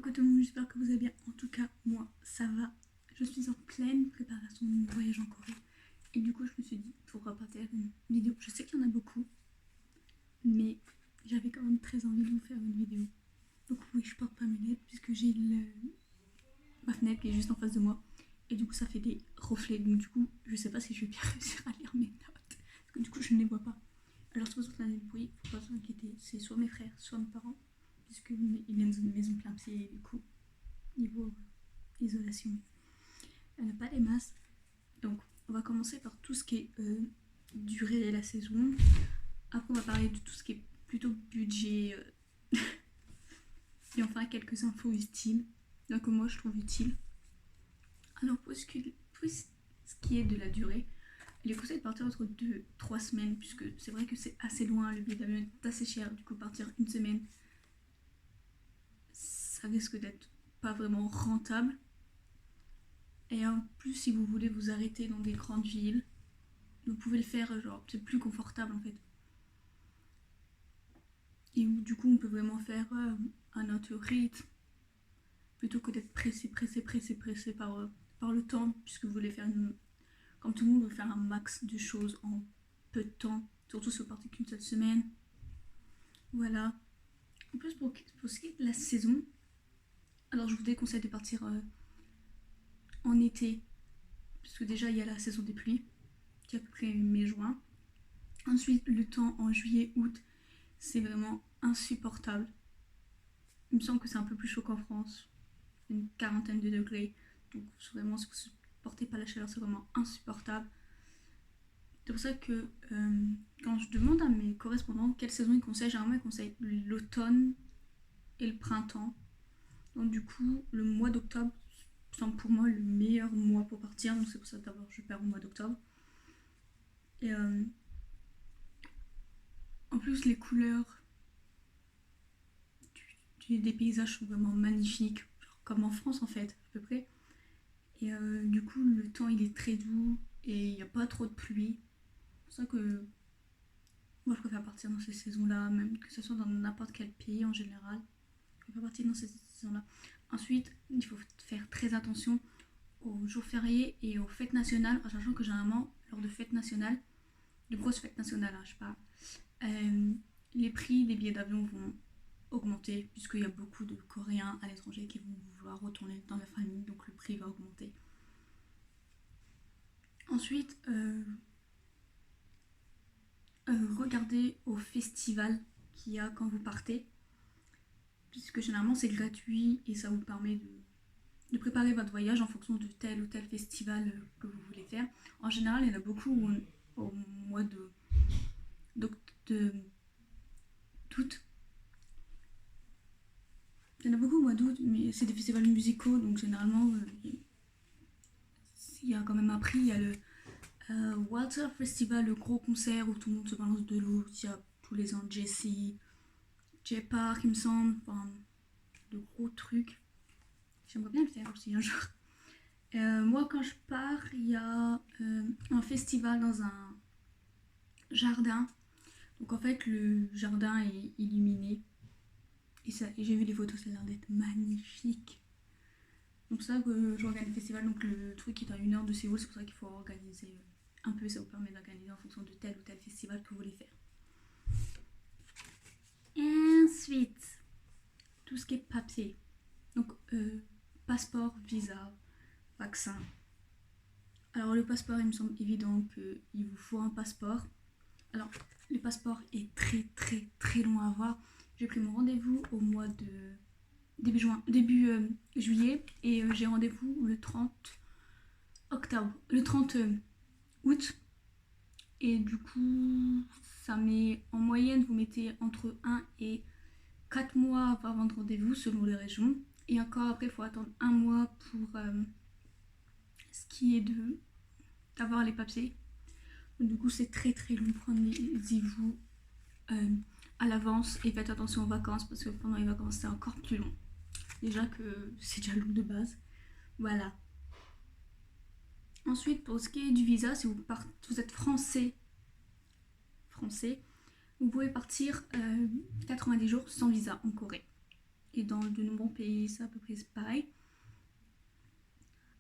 Coucou tout le monde, j'espère que vous allez bien. En tout cas, moi, ça va. Je suis en pleine préparation de mon voyage en Corée. Et du coup, je me suis dit, pourquoi pas faire une vidéo. Je sais qu'il y en a beaucoup, mais j'avais quand même très envie de vous faire une vidéo. Donc oui, je porte pas mes lunettes puisque j'ai ma fenêtre qui est juste en face de moi. Et du coup, ça fait des reflets. Donc du coup, je sais pas si je vais bien réussir à lire mes notes. Parce que du coup, je ne les vois pas. Alors, si vous entendez le bruit, faut pas s'inquiéter. C'est soit mes frères, soit mes parents. Puisqu'ils viennent d'une maison plein pied. Et du coup, niveau isolation, elle n'a pas les masses. Donc, on va commencer par tout ce qui est durée de la saison. Après, on va parler de tout ce qui est plutôt budget. Et enfin, quelques infos utiles. Donc, moi, je trouve utile. Alors, pour ce qui est de la durée, il est conseillé de partir entre 2-3 semaines, puisque c'est vrai que c'est assez loin, le billet d'avion est assez cher. Du coup, partir une semaine, ça risque d'être pas vraiment rentable. Et en plus, si vous voulez vous arrêter dans des grandes villes, vous pouvez le faire, genre, c'est plus confortable en fait. Et du coup, on peut vraiment faire à notre rythme, plutôt que d'être pressé par le temps, puisque vous voulez faire comme tout le monde veut faire un max de choses en peu de temps, surtout si vous partez qu'une seule semaine. Voilà. En plus, pour ce qui est de la saison, alors je vous déconseille de partir en été, puisque déjà il y a la saison des pluies, qui est à peu près mai-juin. Ensuite, le temps en juillet-août, c'est vraiment insupportable. Il me semble que c'est un peu plus chaud qu'en France, une quarantaine de degrés. Donc vraiment, si vous ne supportez pas la chaleur, c'est vraiment insupportable. C'est pour ça que quand je demande à mes correspondants quelle saison ils conseillent, généralement ils conseillent l'automne et le printemps. Donc du coup, le mois d'octobre semble pour moi le meilleur mois pour partir. Donc c'est pour ça que d'abord je pars au mois d'octobre. Et en plus, les couleurs des paysages sont vraiment magnifiques, genre comme en France en fait, à peu près. Et du coup, le temps il est très doux et il n'y a pas trop de pluie. C'est pour ça que moi je préfère partir dans ces saisons-là, même que ce soit dans n'importe quel pays en général. Je préfère partir dans ces saisons-là. Ensuite, il faut faire très attention aux jours fériés et aux fêtes nationales, en sachant que généralement, lors de fêtes nationales, de grosses fêtes nationales, hein, je parle, les prix des billets d'avion vont augmenter, puisqu'il y a beaucoup de Coréens à l'étranger qui vont vouloir retourner dans leur famille, donc le prix va augmenter. Ensuite, regardez au festival qu'il y a quand vous partez, puisque généralement c'est gratuit et ça vous permet de préparer votre voyage en fonction de tel ou tel festival que vous voulez faire. En général, il y en a beaucoup au mois d'août. Il y en a beaucoup au mois d'août, mais c'est des festivals musicaux, donc généralement, il y a quand même un prix. Il y a le Water Festival, le gros concert où tout le monde se balance de l'eau. Il y a tous les ans Jessie, J-Park, il me semble. Enfin, de gros trucs. J'aimerais bien le faire aussi un jour. Moi, quand je pars, il y a un festival dans un jardin. Donc en fait, le jardin est illuminé. Et j'ai vu les photos, ça a l'air d'être magnifique. Donc c'est ça que j'organise le festival, donc le truc est à 1 heure de Séoul, c'est pour ça qu'il faut organiser un peu, ça vous permet d'organiser en fonction de tel ou tel festival que vous voulez faire. Ensuite, tout ce qui est papier. Donc passeport, visa, vaccin. Alors le passeport, il me semble évident qu'il vous faut un passeport. Alors le passeport est très long à avoir. J'ai pris mon rendez-vous au mois de début juillet et j'ai rendez-vous le 30 octobre, le 30 août. Et du coup, ça met en moyenne, vous mettez entre 1 et 4 mois avant votre rendez-vous selon les régions. Et encore après, il faut attendre 1 mois pour ce qui est d'avoir les papiers. Donc, du coup, c'est très long. Prenez-y-vous à l'avance et faites attention aux vacances parce que pendant les vacances, c'est encore plus long. Déjà que c'est déjà long de base. Voilà. Ensuite, pour ce qui est du visa, si vous êtes français, vous pouvez partir 90 jours sans visa en Corée. Et dans de nombreux pays, c'est à peu près pareil.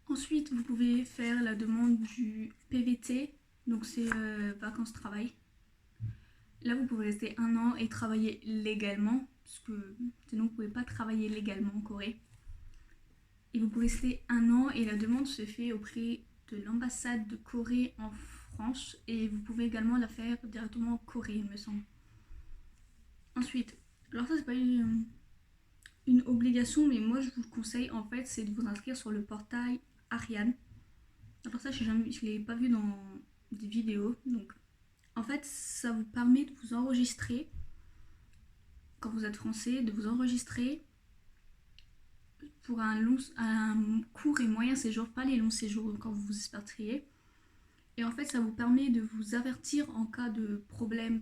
Ensuite, vous pouvez faire la demande du PVT, donc c'est vacances-travail. Là, vous pouvez rester 1 an et travailler légalement, parce que sinon, vous ne pouvez pas travailler légalement en Corée. Et vous pouvez rester 1 an et la demande se fait auprès de l'ambassade de Corée en France et vous pouvez également la faire directement en Corée, il me semble. Ensuite, alors ça c'est pas une obligation, mais moi je vous le conseille en fait, c'est de vous inscrire sur le portail Ariane. Alors ça je l'ai pas vu dans des vidéos, donc en fait ça vous permet de vous enregistrer quand vous êtes français, de vous enregistrer pour un court et moyen séjour, pas les longs séjours quand vous vous expatriez. Et en fait, ça vous permet de vous avertir en cas de problème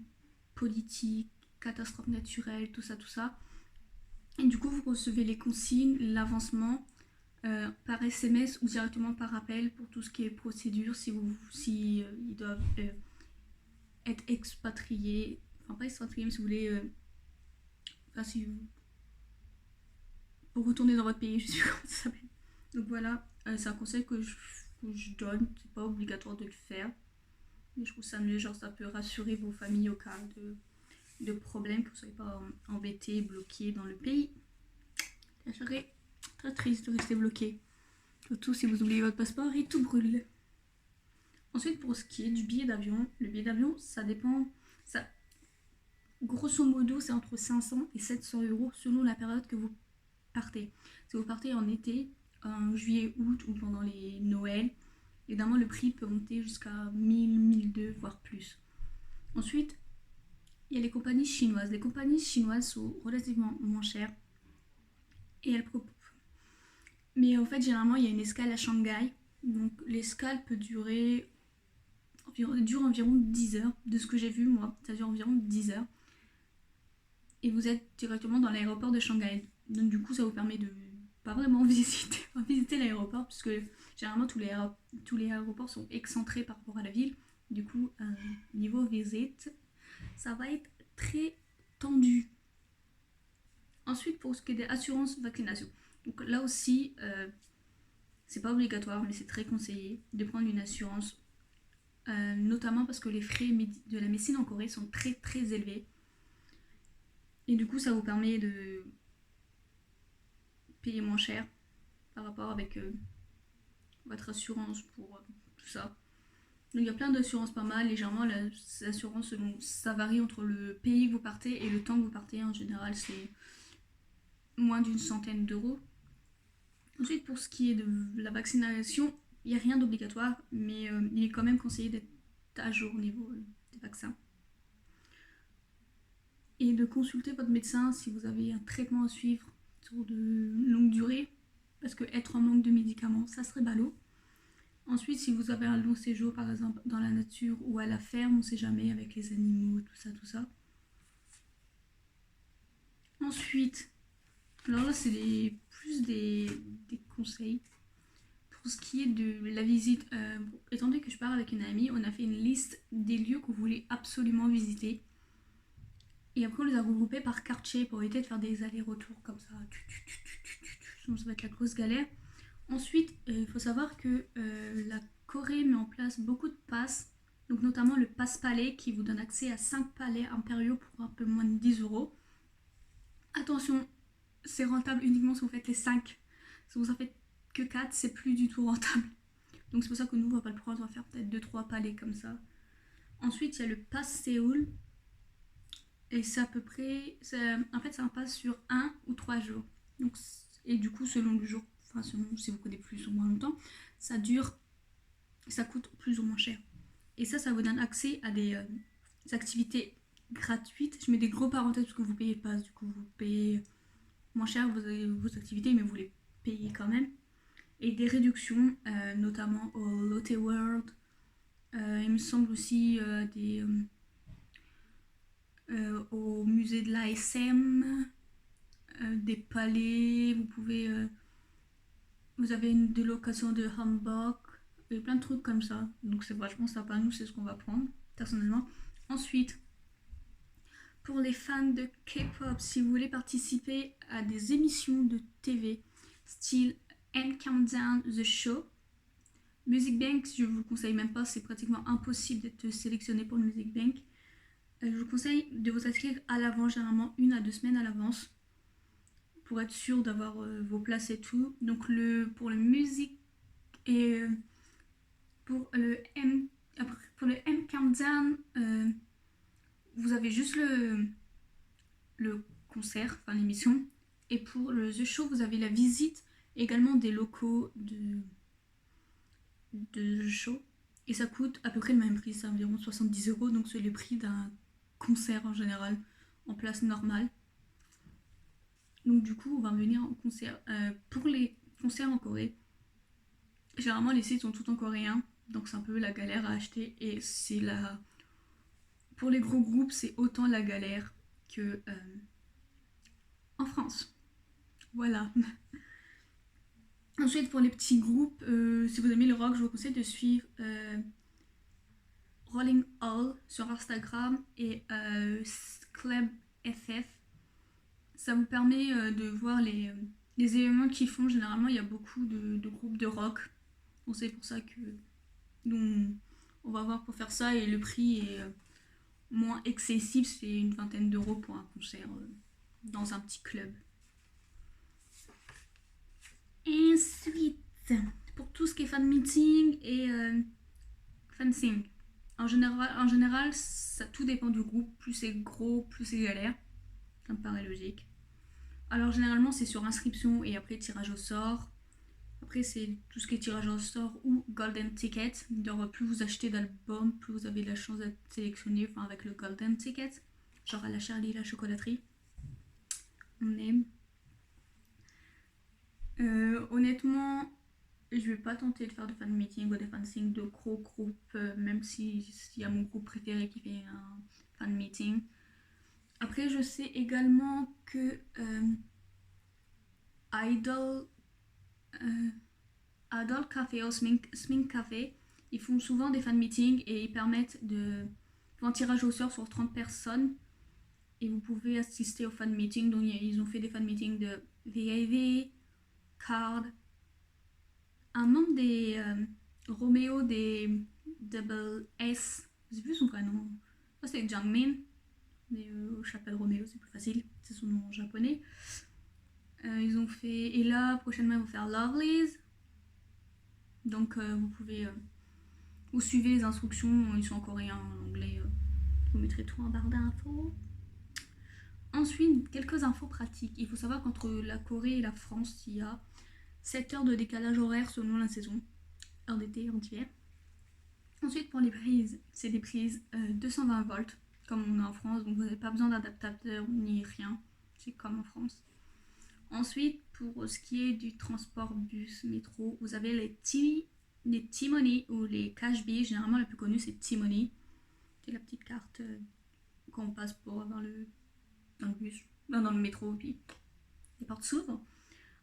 politique, catastrophe naturelle, tout ça, tout ça. Et du coup, vous recevez les consignes, l'avancement par SMS ou directement par appel pour tout ce qui est procédure, si ils doivent être expatriés, enfin pas expatriés, mais si vous voulez, enfin si vous pour retourner dans votre pays, je sais pas comment ça s'appelle. Donc voilà, c'est un conseil que je donne, c'est pas obligatoire de le faire. Mais je trouve ça mieux, genre ça peut rassurer vos familles au cas de problème, que vous ne soyez pas embêtés, bloqués dans le pays. Ça serait très triste de rester bloqué. Surtout si vous oubliez votre passeport et tout brûle. Ensuite, pour ce qui est du billet d'avion, le billet d'avion, ça dépend. Grosso modo, c'est entre 500 et 700 euros selon la période que vous partez. Si vous partez en été, en juillet, août ou pendant les Noëls, évidemment le prix peut monter jusqu'à 1000, 1200 voire plus. Ensuite, il y a les compagnies chinoises. Les compagnies chinoises sont relativement moins chères et elles proposent. Mais en fait, généralement, il y a une escale à Shanghai. Donc l'escale peut durer environ 10 heures. De ce que j'ai vu, moi, ça dure environ 10 heures. Et vous êtes directement dans l'aéroport de Shanghai. Donc du coup, ça vous permet de pas vraiment visiter l'aéroport, puisque généralement tous les aéroports sont excentrés par rapport à la ville. Du coup, niveau visite, ça va être très tendu. Ensuite, pour ce qui est des assurances vaccination. Donc là aussi, c'est pas obligatoire, mais c'est très conseillé de prendre une assurance, notamment parce que les frais de la médecine en Corée sont très très élevés. Et du coup, ça vous permet de payer moins cher par rapport avec votre assurance pour tout ça. Donc il y a plein d'assurances pas mal. Légèrement, les assurances, ça varie entre le pays que vous partez et le temps que vous partez. En général, c'est moins d'une centaine d'euros. Ensuite, pour ce qui est de la vaccination, il n'y a rien d'obligatoire, mais il est quand même conseillé d'être à jour au niveau des vaccins. Et de consulter votre médecin si vous avez un traitement à suivre sur de longue durée, parce que être en manque de médicaments, ça serait ballot. Ensuite, si vous avez un long séjour, par exemple, dans la nature ou à la ferme, on ne sait jamais, avec les animaux, tout ça, tout ça. Ensuite, alors là, c'est plus des conseils. Pour ce qui est de la visite, étant donné que je pars avec une amie, on a fait une liste des lieux qu'on voulait absolument visiter. Et après, on les a regroupés par quartier pour éviter de faire des allers-retours comme ça. Sinon, ça va être la grosse galère. Ensuite, il faut savoir que la Corée met en place beaucoup de passes, donc notamment le pass palais qui vous donne accès à 5 palais impériaux pour un peu moins de 10 euros. Attention, c'est rentable uniquement si vous faites les 5. Si vous en faites que 4, c'est plus du tout rentable. Donc c'est pour ça que nous, on va pas le prendre, on va faire peut-être 2-3 palais comme ça. Ensuite, il y a le pass Séoul. Et c'est à peu près. En fait, c'est un pass sur 1 ou 3 jours. Donc, et du coup, selon le jour, enfin, selon si vous connaissez plus ou moins longtemps, ça coûte plus ou moins cher. Et ça vous donne accès à des activités gratuites. Je mets des gros parenthèses parce que vous payez le pass, du coup, vous payez moins cher vos activités, mais vous les payez quand même. Et des réductions, notamment au Lotte World. Il me semble aussi au musée de l'ASM, des palais, vous avez une délocation de Hamburg, et plein de trucs comme ça. Donc c'est vachement sympa, nous c'est ce qu'on va prendre, personnellement. Ensuite, pour les fans de K-pop, si vous voulez participer à des émissions de TV, style End Countdown The Show, Music Bank, je vous le conseille même pas, c'est pratiquement impossible d'être sélectionné pour le Music Bank. Je vous conseille de vous inscrire à l'avance, généralement 1 à 2 semaines à l'avance, pour être sûr d'avoir vos places et tout. Donc pour le Music et pour le M Countdown, vous avez juste le concert, enfin l'émission. Et pour le The Show, vous avez la visite également des locaux de The Show. Et ça coûte à peu près le même prix, c'est environ 70€, donc c'est le prix d'un concert en général, en place normale. Donc du coup, on va venir en concert. Pour les concerts en Corée, généralement les sites sont tout en coréen, donc c'est un peu la galère à acheter. Et c'est la... Pour les gros groupes, c'est autant la galère que en France. Voilà. Ensuite, pour les petits groupes, si vous aimez le rock, je vous conseille de suivre Rolling All sur Instagram et Club FF. Ça vous permet de voir les événements qu'ils font. Généralement, il y a beaucoup de groupes de rock. Donc c'est pour ça que nous, on va voir pour faire ça. Et le prix est moins excessif. C'est une vingtaine d'euros pour un concert dans un petit club. Ensuite, pour tout ce qui est fan meeting et fansing. En général, ça tout dépend du groupe. Plus c'est gros, plus c'est galère. Ça me paraît logique. Alors généralement c'est sur inscription et après tirage au sort. Après c'est tout ce qui est tirage au sort ou golden ticket. Donc plus vous achetez d'albums, plus vous avez de la chance d'être sélectionné, enfin avec le golden ticket. Genre à la Charlie la chocolaterie. On aime. Honnêtement, je vais pas tenter de faire de fan meeting ou de fansing de gros groupes, même s'il y a mon groupe préféré qui fait un fan meeting. Après, je sais également que Idol Café ou Smink Café, ils font souvent des fan meetings et ils permettent de faire un tirage au sort sur 30 personnes et vous pouvez assister au fan meeting. Donc ils ont fait des fan meetings de VAV, Card, un membre des Romeo des Double S, je sais plus son vrai nom, ça c'est Jungmin, mais je l'appelle Romeo, c'est plus facile, c'est son nom en japonais. Ils ont fait, et là prochainement ils vont faire Lovelies, donc vous pouvez vous suivez les instructions, ils sont en coréen, en anglais, je vous mettrai tout en barre d'infos. Ensuite, quelques infos pratiques. Il faut savoir qu'entre la Corée et la France, il y a 7 heures de décalage horaire selon la saison, heure d'été, heure d'hiver. Ensuite, pour les prises, c'est des prises 220 volts, comme on a en France, donc vous n'avez pas besoin d'adaptateur ni rien, c'est comme en France. Ensuite, pour ce qui est du transport bus, métro, vous avez les T-Money ou les Cash B. Généralement, la plus connue, c'est T-Money. C'est la petite carte qu'on passe pour avoir dans le bus, dans le métro, puis les portes s'ouvrent.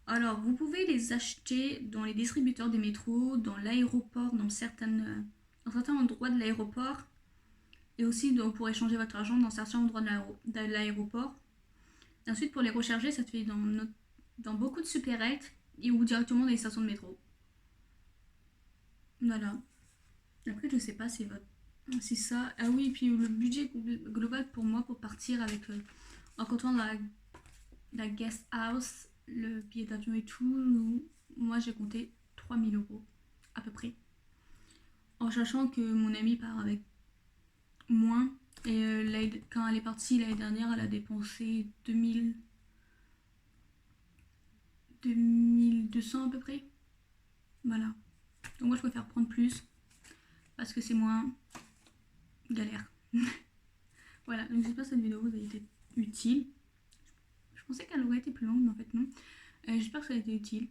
Alors, vous pouvez les acheter dans les distributeurs des métros, dans l'aéroport, dans certains endroits de l'aéroport, et aussi pour échanger votre argent dans certains endroits de l'aéroport. Et ensuite, pour les recharger, ça se fait dans beaucoup de supérettes ou directement dans les stations de métro. Voilà. Après, je sais pas si ça. Ah oui, puis le budget global pour moi pour partir avec en comptant la guest house, le billet d'avion et tout, moi j'ai compté 3000€ à peu près. En sachant que mon amie part avec moins. Et quand elle est partie l'année dernière, elle a dépensé 2200 à peu près. Voilà. Donc moi je préfère prendre plus parce que c'est moins galère. Voilà, donc j'espère que cette vidéo vous a été utile. Je pensais qu'elle aurait été plus longue, mais en fait non. J'espère que ça a été utile.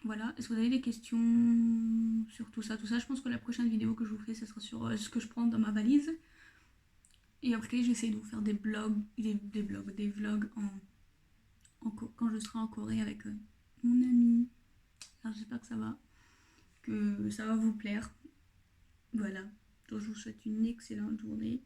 Voilà, est-ce que vous avez des questions sur tout ça? Je pense que la prochaine vidéo que je vous ferai, ce sera sur ce que je prends dans ma valise. Et après, j'essaie de vous faire des vlogs quand je serai en Corée avec mon ami. Alors j'espère que ça va vous plaire. Voilà, donc je vous souhaite une excellente journée.